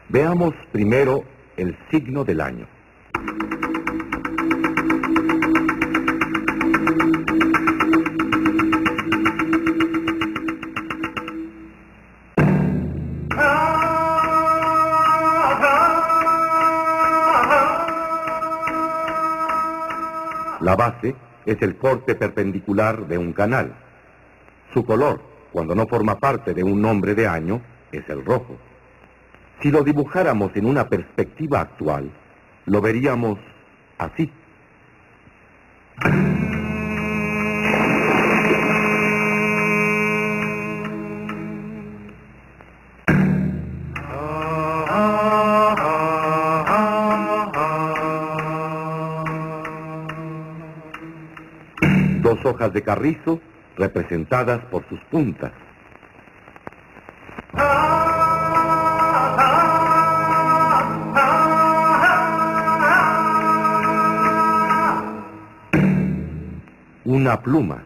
Veamos primero el signo del año. La base es el corte perpendicular de un canal. Su color, cuando no forma parte de un nombre de año, es el rojo. Si lo dibujáramos en una perspectiva actual, lo veríamos así. Dos hojas de carrizo representadas por sus puntas. Una pluma.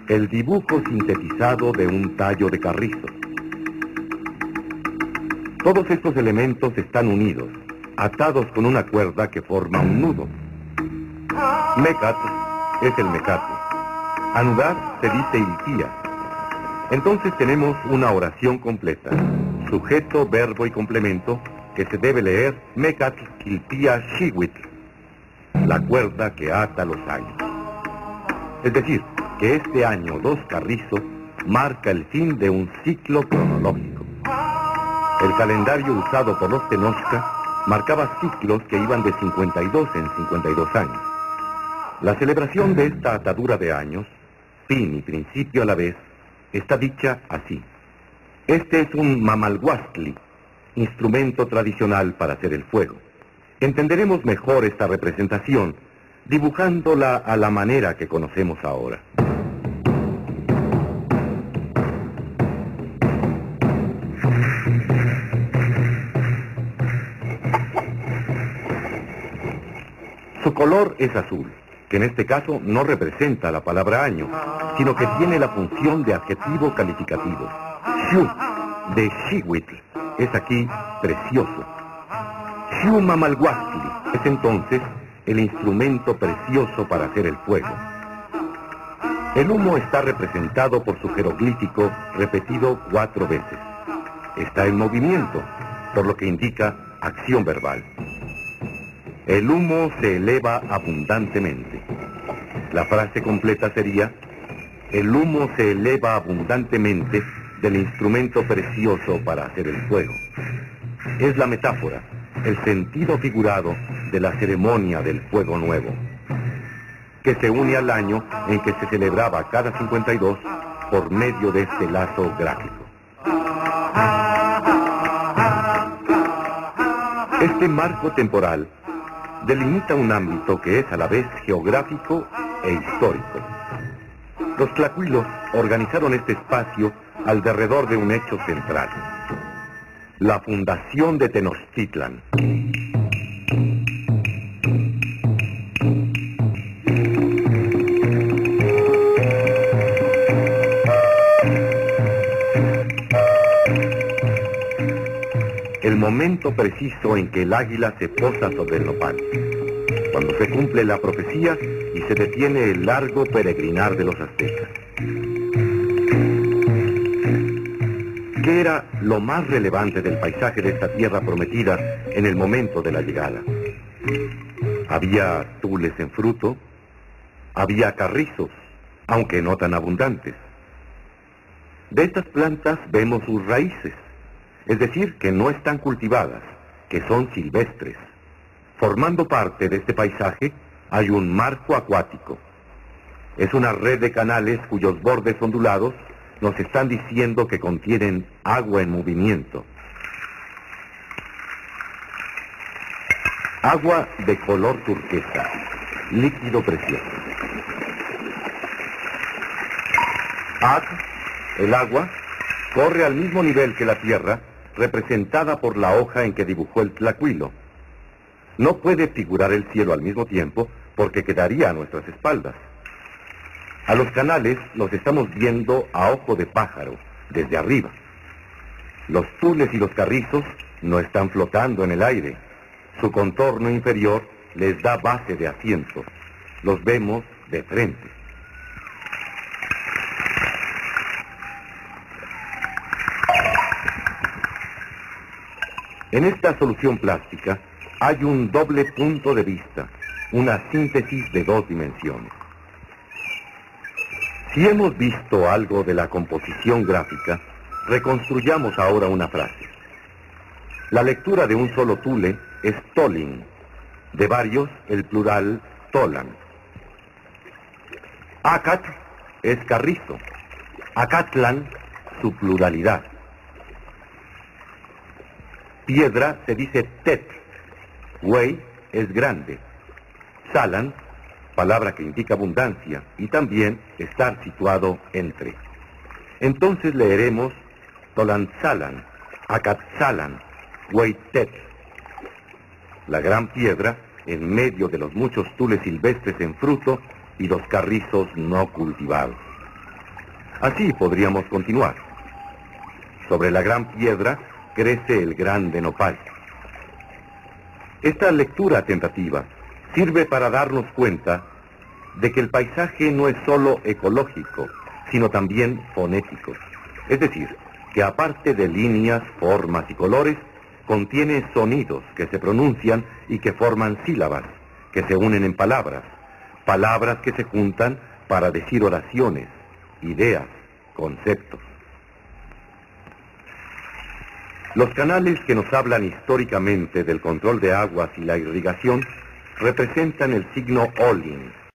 El dibujo sintetizado de un tallo de carrizo. Todos estos elementos están unidos, atados con una cuerda que forma un nudo. Mecat es el mecate. Anudar se dice ilpía. Entonces tenemos una oración completa, sujeto, verbo y complemento, que se debe leer Mecat ilpía shiwit, la cuerda que ata los años. Es decir, que este año 2 carrizo marca el fin de un ciclo cronológico. El calendario usado por los Tenochca marcaba ciclos que iban de 52 en 52 años. La celebración de esta atadura de años, fin y principio a la vez, está dicha así. Este es un mamalhuastli, instrumento tradicional para hacer el fuego. Entenderemos mejor esta representación dibujándola a la manera que conocemos ahora. Su color es azul, que en este caso no representa la palabra año, sino que tiene la función de adjetivo calificativo. Xiu, de Xihuitl, es aquí precioso. Xiu mamalhuastli es entonces el instrumento precioso para hacer el fuego. El humo está representado por su jeroglífico repetido 4 veces. Está en movimiento, por lo que indica acción verbal. El humo se eleva abundantemente. La frase completa sería: el humo se eleva abundantemente del instrumento precioso para hacer el fuego. Es la metáfora, el sentido figurado de la ceremonia del fuego nuevo, que se une al año en que se celebraba cada 52 por medio de este lazo gráfico. Este marco temporal delimita un ámbito que es a la vez geográfico e histórico. Los tlacuilos organizaron este espacio alrededor de un hecho central: la fundación de Tenochtitlan. El momento preciso en que el águila se posa sobre el nopal, cuando se cumple la profecía y se detiene el largo peregrinar de los aztecas. ¿Qué era lo más relevante del paisaje de esta tierra prometida en el momento de la llegada? Había tules en fruto, había carrizos, aunque no tan abundantes. De estas plantas vemos sus raíces, es decir, que no están cultivadas, que son silvestres. Formando parte de este paisaje hay un marco acuático. Es una red de canales cuyos bordes ondulados nos están diciendo que contienen agua en movimiento. Agua de color turquesa, líquido precioso. Ag, el agua, corre al mismo nivel que la tierra, representada por la hoja en que dibujó el tlacuilo. No puede figurar el cielo al mismo tiempo porque quedaría a nuestras espaldas. A los canales los estamos viendo a ojo de pájaro, desde arriba. Los tules y los carrizos no están flotando en el aire. Su contorno inferior les da base de asiento. Los vemos de frente. En esta solución plástica hay un doble punto de vista, una síntesis de dos dimensiones. Si hemos visto algo de la composición gráfica, reconstruyamos ahora una frase. La lectura de un solo tule es tolling, de varios el plural tolan. Acat es carrizo, acatlan su pluralidad. Piedra se dice tet, güey es grande, salan, palabra que indica abundancia, y también estar situado entre. Entonces leeremos tolanzalan, acatzalan, güey tet. La gran piedra en medio de los muchos tules silvestres en fruto y los carrizos no cultivados. Así podríamos continuar. Sobre la gran piedra crece el grande nopal. Esta lectura tentativa sirve para darnos cuenta de que el paisaje no es solo ecológico, sino también fonético. Es decir, que aparte de líneas, formas y colores, contiene sonidos que se pronuncian y que forman sílabas, que se unen en palabras, palabras que se juntan para decir oraciones, ideas, conceptos. Los canales que nos hablan históricamente del control de aguas y la irrigación representan el signo Olin,